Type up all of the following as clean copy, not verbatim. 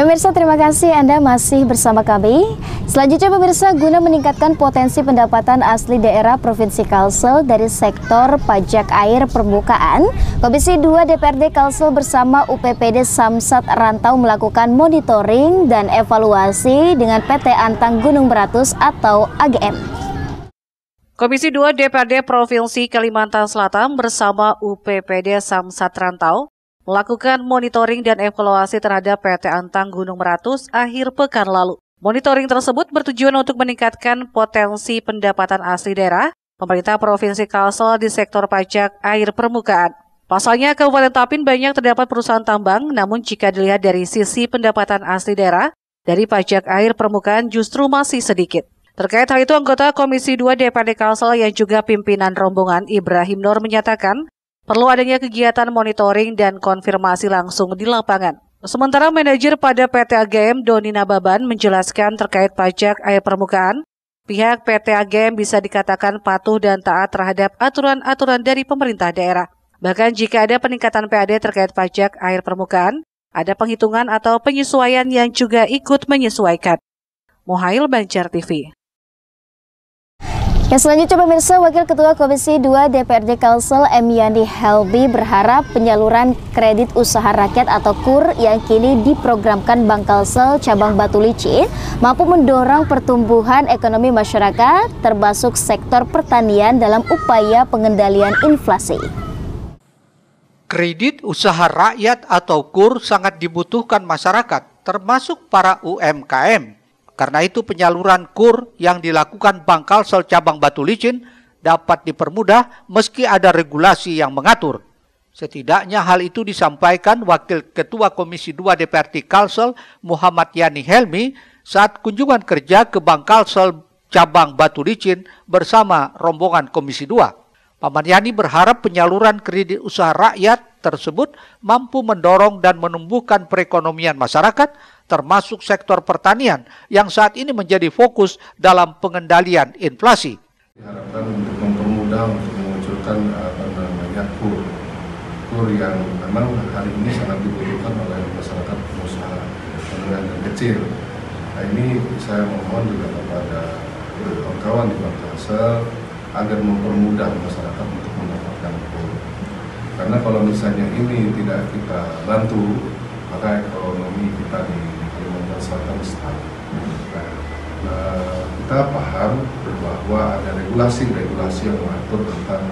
Ya pemirsa, terima kasih Anda masih bersama kami. Selanjutnya pemirsa, guna meningkatkan potensi pendapatan asli daerah Provinsi Kalsel dari sektor pajak air permukaan, Komisi 2 DPRD Kalsel bersama UPPD Samsat Rantau melakukan monitoring dan evaluasi dengan PT Antang Gunung Beratus atau AGM. Komisi 2 DPRD Provinsi Kalimantan Selatan bersama UPPD Samsat Rantau melakukan monitoring dan evaluasi terhadap PT Antang Gunung Beratus akhir pekan lalu. Monitoring tersebut bertujuan untuk meningkatkan potensi pendapatan asli daerah pemerintah Provinsi Kalsel di sektor pajak air permukaan. Pasalnya, Kabupaten Tapin banyak terdapat perusahaan tambang, namun jika dilihat dari sisi pendapatan asli daerah, dari pajak air permukaan justru masih sedikit. Terkait hal itu, anggota Komisi 2 DPRD Kalsel yang juga pimpinan rombongan Ibrahim Nur menyatakan, perlu adanya kegiatan monitoring dan konfirmasi langsung di lapangan. Sementara manajer pada PT AGM Doni Nababan menjelaskan terkait pajak air permukaan, pihak PT AGM bisa dikatakan patuh dan taat terhadap aturan-aturan dari pemerintah daerah. Bahkan jika ada peningkatan PAD terkait pajak air permukaan, ada penghitungan atau penyesuaian yang juga ikut menyesuaikan. Muhail, Banjar TV. Ya, selanjutnya pemirsa, Wakil Ketua Komisi 2 DPRD Kalsel Emiani Helbi berharap penyaluran kredit usaha rakyat atau KUR yang kini diprogramkan Bank Kalsel cabang Batu Licin mampu mendorong pertumbuhan ekonomi masyarakat termasuk sektor pertanian dalam upaya pengendalian inflasi. Kredit usaha rakyat atau KUR sangat dibutuhkan masyarakat termasuk para UMKM. Karena itu penyaluran KUR yang dilakukan Bank Kalsel cabang Batu Licin dapat dipermudah meski ada regulasi yang mengatur. Setidaknya hal itu disampaikan Wakil Ketua Komisi 2 DPRD Kalsel Muhammad Yani Helmi saat kunjungan kerja ke Bank Kalsel cabang Batu Licin bersama rombongan Komisi 2. Paman Yani berharap penyaluran kredit usaha rakyat tersebut mampu mendorong dan menumbuhkan perekonomian masyarakat termasuk sektor pertanian yang saat ini menjadi fokus dalam pengendalian inflasi. Diharapkan untuk mempermudah untuk memunculkan KUR yang memang hari ini sangat dibutuhkan oleh masyarakat pengusaha menengah dan kecil. Nah, ini saya mohon juga kepada kawan-kawan di Bank Kalsel agar mempermudah masyarakat untuk mendapatkan KUR. Karena kalau misalnya ini tidak kita bantu, maka ekonomi kita di Kalimantan Selatan stuck. Kita paham bahwa ada regulasi yang mengatur tentang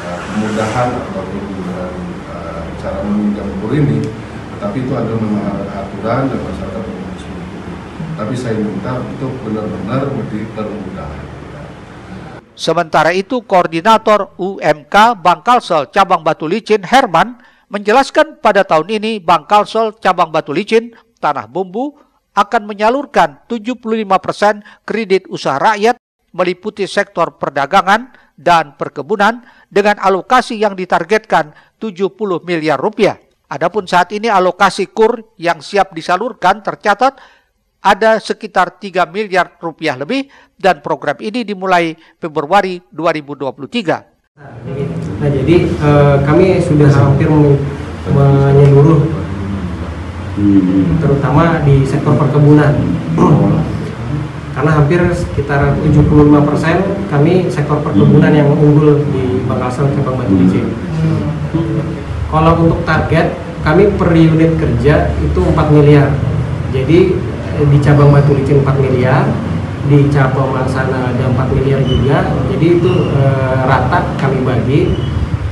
kemudahan ataupun cara meminjam KUR ini, tetapi itu ada memang aturan dan masyarakat harus mengikuti. Tapi saya minta untuk benar-benar dipermudah. Sementara itu, Koordinator UMK Bank Kalsel cabang Batu Licin Herman menjelaskan pada tahun ini Bank Kalsel cabang Batu Licin Tanah Bumbu akan menyalurkan 75% kredit usaha rakyat meliputi sektor perdagangan dan perkebunan dengan alokasi yang ditargetkan 70 miliar rupiah. Adapun saat ini alokasi KUR yang siap disalurkan tercatat ada sekitar 3 miliar rupiah lebih dan program ini dimulai Februari 2023. Nah, jadi kami sudah hampir menyeluruh terutama di sektor perkebunan. Karena hampir sekitar 75% kami sektor perkebunan yang unggul di Bank Kalsel cabang Batu Licin. Kalau untuk target kami per unit kerja itu 4 miliar. Jadi di cabang Batu Licin 4 miliar, di cabang Mangsana ada 4 miliar juga. Jadi itu rata kami bagi.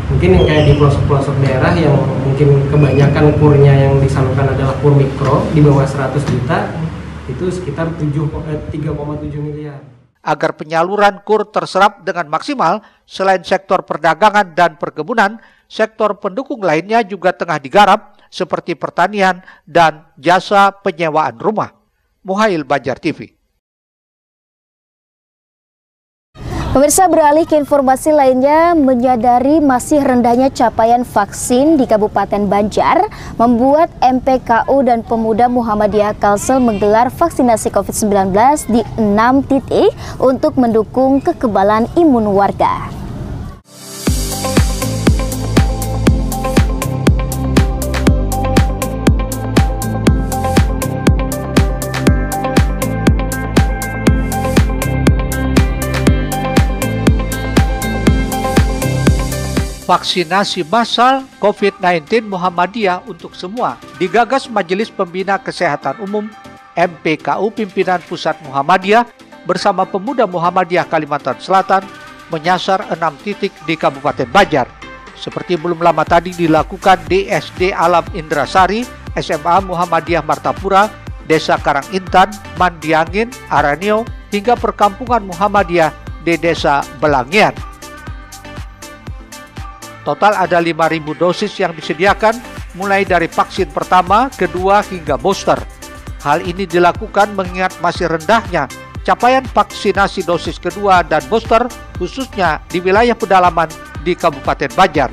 Mungkin yang kayak di pelosok-pelosok daerah yang mungkin kebanyakan KUR-nya yang disalurkan adalah KUR mikro di bawah 100 juta, itu sekitar 3,7 miliar. Agar penyaluran KUR terserap dengan maksimal, selain sektor perdagangan dan perkebunan, sektor pendukung lainnya juga tengah digarap seperti pertanian dan jasa penyewaan rumah. Muhail, Banjar TV. Pemirsa, beralih ke informasi lainnya, menyadari masih rendahnya capaian vaksin di Kabupaten Banjar, membuat MPKU dan Pemuda Muhammadiyah Kalsel menggelar vaksinasi COVID-19 di 6 titik untuk mendukung kekebalan imun warga. Vaksinasi massal COVID-19 Muhammadiyah untuk semua digagas Majelis Pembina Kesehatan Umum MPKU Pimpinan Pusat Muhammadiyah bersama Pemuda Muhammadiyah Kalimantan Selatan menyasar 6 titik di Kabupaten Banjar. Seperti belum lama tadi dilakukan di SD Alam Indrasari, SMA Muhammadiyah Martapura, Desa Karangintan, Mandiangin, Aranio, hingga perkampungan Muhammadiyah di Desa Belangian. Total ada 5.000 dosis yang disediakan mulai dari vaksin pertama, kedua, hingga booster. Hal ini dilakukan mengingat masih rendahnya capaian vaksinasi dosis kedua dan booster khususnya di wilayah pedalaman di Kabupaten Banjar.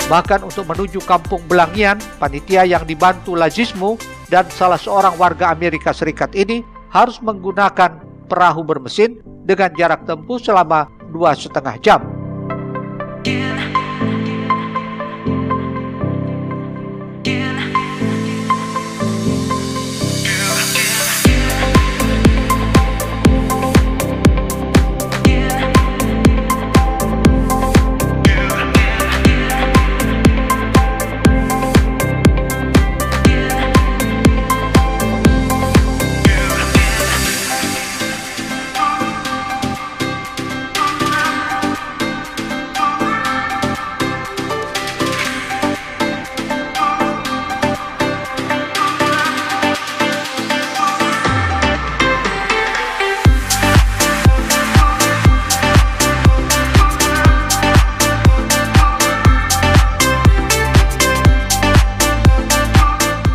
Bahkan untuk menuju Kampung Belangian, panitia yang dibantu Lazismu dan salah seorang warga Amerika Serikat ini harus menggunakan perahu bermesin dengan jarak tempuh selama 2,5 jam.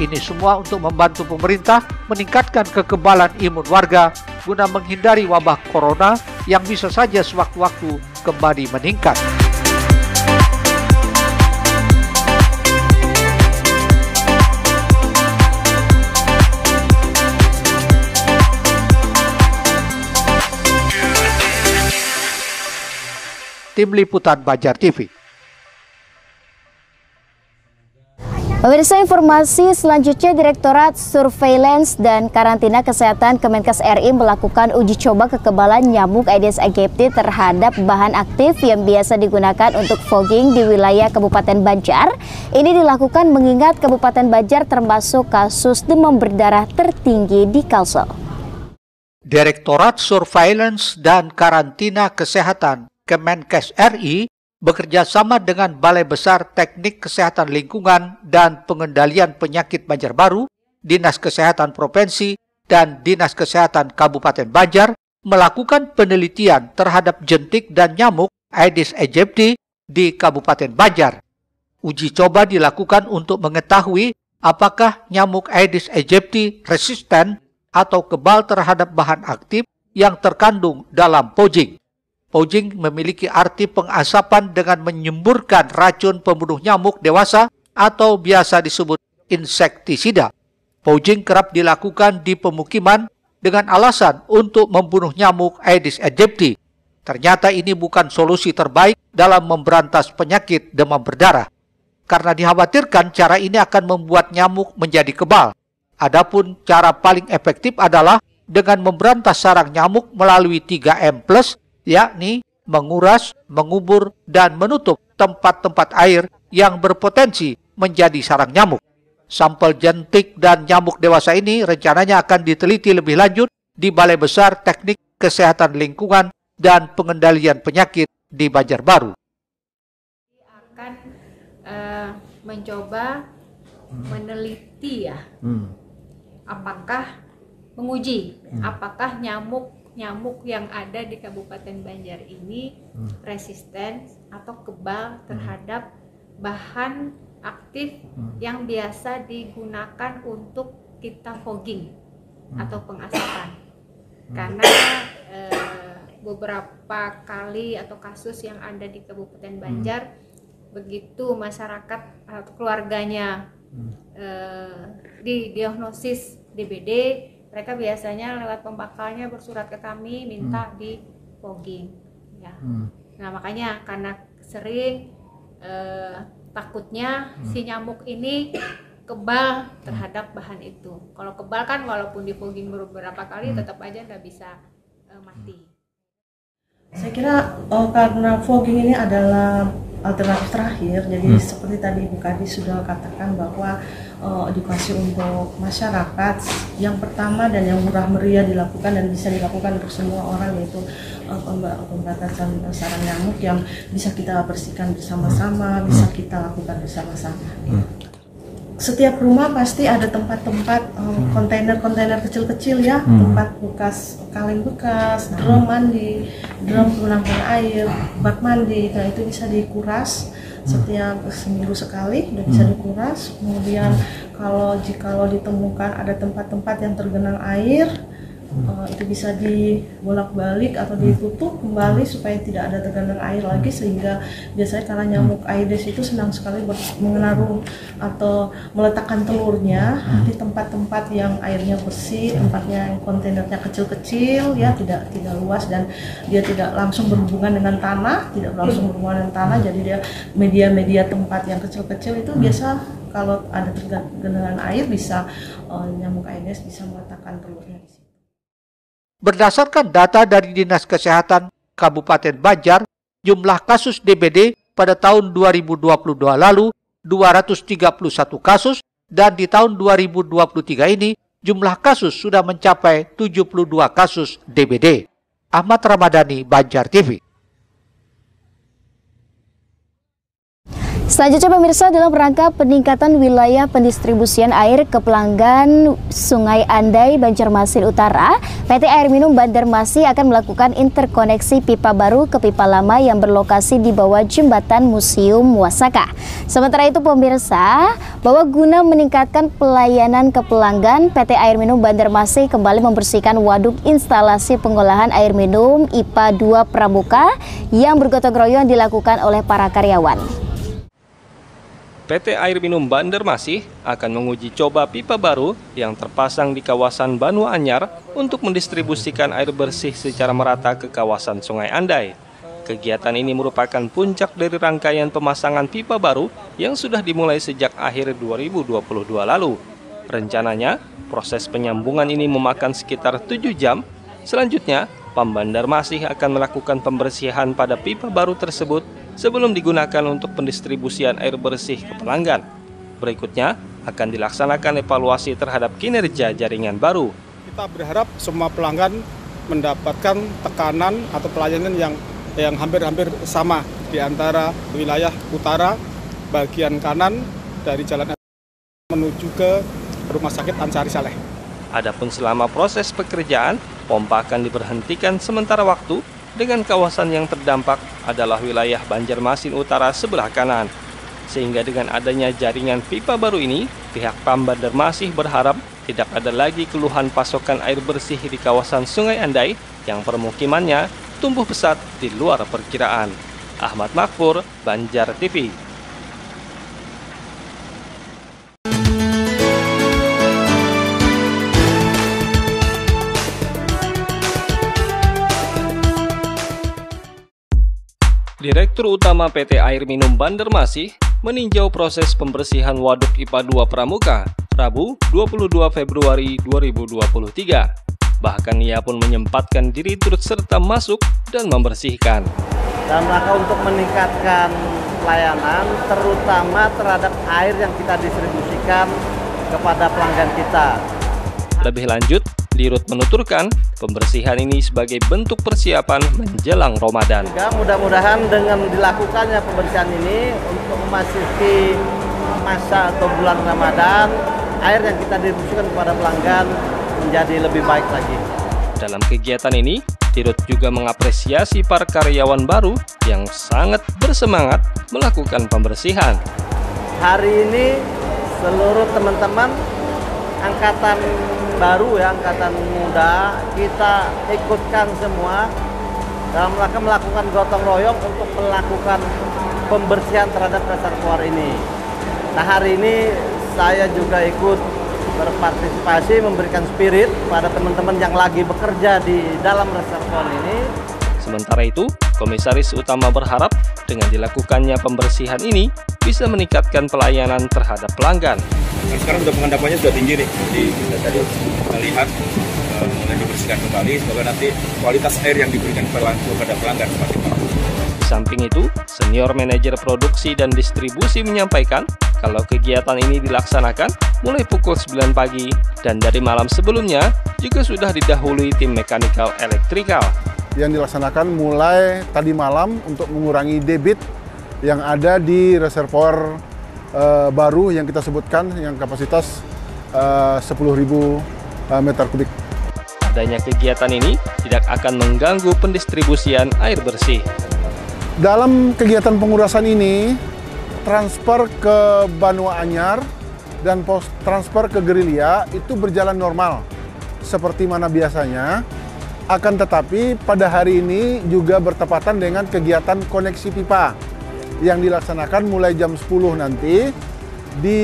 Ini semua untuk membantu pemerintah meningkatkan kekebalan imun warga guna menghindari wabah corona yang bisa saja sewaktu-waktu kembali meningkat. Tim Liputan Banjar TV. Pemirsa, informasi selanjutnya, Direktorat Surveillance dan Karantina Kesehatan Kemenkes RI melakukan uji coba kekebalan nyamuk Aedes aegypti terhadap bahan aktif yang biasa digunakan untuk fogging di wilayah Kabupaten Banjar. Ini dilakukan mengingat Kabupaten Banjar termasuk kasus demam berdarah tertinggi di Kalsel. Direktorat Surveillance dan Karantina Kesehatan Kemenkes RI bekerja sama dengan Balai Besar Teknik Kesehatan Lingkungan dan Pengendalian Penyakit Banjarbaru, Dinas Kesehatan Provinsi, dan Dinas Kesehatan Kabupaten Banjar melakukan penelitian terhadap jentik dan nyamuk Aedes aegypti di Kabupaten Banjar. Uji coba dilakukan untuk mengetahui apakah nyamuk Aedes aegypti resisten atau kebal terhadap bahan aktif yang terkandung dalam fogging. Fogging memiliki arti pengasapan dengan menyemburkan racun pembunuh nyamuk dewasa atau biasa disebut insektisida. Fogging kerap dilakukan di pemukiman dengan alasan untuk membunuh nyamuk Aedes aegypti. Ternyata ini bukan solusi terbaik dalam memberantas penyakit demam berdarah. Karena dikhawatirkan cara ini akan membuat nyamuk menjadi kebal. Adapun cara paling efektif adalah dengan memberantas sarang nyamuk melalui 3M+, yakni menguras, mengubur, dan menutup tempat-tempat air yang berpotensi menjadi sarang nyamuk. Sampel jentik dan nyamuk dewasa ini rencananya akan diteliti lebih lanjut di Balai Besar Teknik Kesehatan Lingkungan dan Pengendalian Penyakit di Banjarbaru. Akan mencoba meneliti apakah menguji apakah nyamuk yang ada di Kabupaten Banjar ini resisten atau kebal terhadap bahan aktif yang biasa digunakan untuk kita fogging atau pengasapan. Karena beberapa kali atau kasus yang ada di Kabupaten Banjar, begitu masyarakat atau keluarganya didiagnosis DBD, mereka biasanya lewat pembakalnya bersurat ke kami minta di fogging. Ya. Nah makanya karena sering takutnya si nyamuk ini kebal terhadap bahan itu. Kalau kebal kan walaupun di fogging beberapa kali tetap aja nggak bisa mati. Saya kira karena fogging ini adalah alternatif terakhir, jadi seperti tadi Ibu Kadis sudah katakan bahwa edukasi untuk masyarakat yang pertama dan yang murah meriah dilakukan dan bisa dilakukan untuk semua orang, yaitu pemberantasan sarang nyamuk yang bisa kita bersihkan bersama-sama, bisa kita lakukan bersama-sama. Setiap rumah pasti ada tempat-tempat kontainer-kontainer kecil-kecil ya, tempat bekas kaleng bekas, drum mandi, drum penampung air, bak mandi. Nah itu bisa dikuras setiap seminggu sekali, udah bisa dikuras. Kemudian jikalau ditemukan ada tempat-tempat yang tergenang air, itu bisa dibolak-balik atau ditutup kembali supaya tidak ada tergenang air lagi, sehingga biasanya karena nyamuk Aedes itu senang sekali menaruh atau meletakkan telurnya di tempat-tempat yang airnya bersih, tempatnya yang kontainernya kecil-kecil ya, tidak luas dan dia tidak langsung berhubungan dengan tanah, jadi dia media-media tempat yang kecil-kecil itu biasa kalau ada tergenangan air bisa nyamuk Aedes bisa meletakkan telurnya di situ. Berdasarkan data dari Dinas Kesehatan Kabupaten Banjar, jumlah kasus DBD pada tahun 2022 lalu 231 kasus dan di tahun 2023 ini jumlah kasus sudah mencapai 72 kasus DBD. Ahmad Ramadhani, Banjar TV. Selanjutnya pemirsa, dalam rangka peningkatan wilayah pendistribusian air ke pelanggan Sungai Andai Banjarmasin Utara, PT Air Minum Banjarmasin akan melakukan interkoneksi pipa baru ke pipa lama yang berlokasi di bawah jembatan Museum Wasaka. Sementara itu pemirsa, bahwa guna meningkatkan pelayanan ke pelanggan, PT Air Minum Banjarmasin kembali membersihkan waduk instalasi pengolahan air minum IPA 2 Pramuka yang bergotong royong dilakukan oleh para karyawan. PT Air Minum Banjarmasin akan menguji coba pipa baru yang terpasang di kawasan Banua Anyar untuk mendistribusikan air bersih secara merata ke kawasan Sungai Andai. Kegiatan ini merupakan puncak dari rangkaian pemasangan pipa baru yang sudah dimulai sejak akhir 2022 lalu. Rencananya, proses penyambungan ini memakan sekitar 7 jam. Selanjutnya, Pam Banjarmasin akan melakukan pembersihan pada pipa baru tersebut sebelum digunakan untuk pendistribusian air bersih ke pelanggan. Berikutnya akan dilaksanakan evaluasi terhadap kinerja jaringan baru. Kita berharap semua pelanggan mendapatkan tekanan atau pelayanan yang hampir-hampir sama di antara wilayah utara bagian kanan dari jalan menuju ke Rumah Sakit Ansari Saleh. Adapun selama proses pekerjaan, pompa akan diberhentikan sementara waktu dengan kawasan yang terdampak adalah wilayah Banjarmasin Utara sebelah kanan. Sehingga dengan adanya jaringan pipa baru ini, pihak Pam Banjarmasin berharap tidak ada lagi keluhan pasokan air bersih di kawasan Sungai Andai yang permukimannya tumbuh pesat di luar perkiraan. Ahmad Makfur, Banjar TV. Direktur Utama PT Air Minum Banjarmasin meninjau proses pembersihan waduk IPA 2 Pramuka, Rabu 22 Februari 2023. Bahkan ia pun menyempatkan diri turut serta masuk dan membersihkan. Dalam rangka untuk meningkatkan pelayanan, terutama terhadap air yang kita distribusikan kepada pelanggan kita. Lebih lanjut, Dirut menuturkan pembersihan ini sebagai bentuk persiapan menjelang Ramadan. Mudah-mudahan dengan dilakukannya pembersihan ini untuk memasuki masa atau bulan Ramadan, air yang kita distribusikan kepada pelanggan menjadi lebih baik lagi. Dalam kegiatan ini, Dirut juga mengapresiasi para karyawan baru yang sangat bersemangat melakukan pembersihan. Hari ini seluruh teman-teman angkatan baru ya, angkatan muda, kita ikutkan semua dalam rangka melakukan gotong royong untuk melakukan pembersihan terhadap reservoir ini. Nah, hari ini saya juga ikut berpartisipasi memberikan spirit pada teman-teman yang lagi bekerja di dalam reservoir ini. Sementara itu, Komisaris Utama berharap dengan dilakukannya pembersihan ini bisa meningkatkan pelayanan terhadap pelanggan. Nah, sekarang udah pengendapannya sudah tinggi nih, jadi kita tadi melihat mulai dibersihkan kembali, semoga nanti kualitas air yang diberikan kepada pelanggan semakin bagus. Di samping itu, senior manajer produksi dan distribusi menyampaikan kalau kegiatan ini dilaksanakan mulai pukul 9 pagi dan dari malam sebelumnya juga sudah didahului tim mekanikal elektrikal. Yang dilaksanakan mulai tadi malam untuk mengurangi debit yang ada di reservoir baru yang kita sebutkan yang kapasitas 10.000 meter kubik. Adanya kegiatan ini tidak akan mengganggu pendistribusian air bersih. Dalam kegiatan pengurasan ini, transfer ke Banua Anyar dan transfer ke Gerilya itu berjalan normal seperti mana biasanya. Akan tetapi pada hari ini juga bertepatan dengan kegiatan koneksi pipa yang dilaksanakan mulai jam 10 nanti di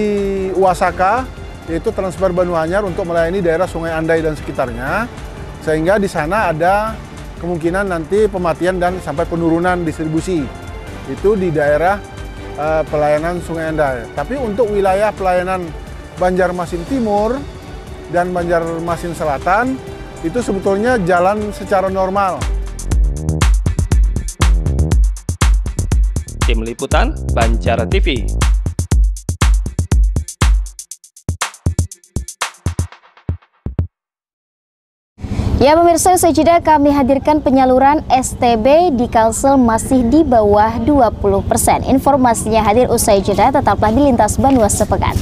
Wasaka, yaitu transfer Banua Anyar untuk melayani daerah Sungai Andai dan sekitarnya, sehingga di sana ada kemungkinan nanti pematian dan sampai penurunan distribusi itu di daerah pelayanan Sungai Andai. Tapi untuk wilayah pelayanan Banjarmasin Timur dan Banjarmasin Selatan itu sebetulnya jalan secara normal. Tim Liputan Banjar TV. Ya pemirsa, usai jeda kami hadirkan penyaluran STB di Kalsel masih di bawah 20%. Informasinya hadir usai jeda, tetaplah di Lintas Banua Sepekan.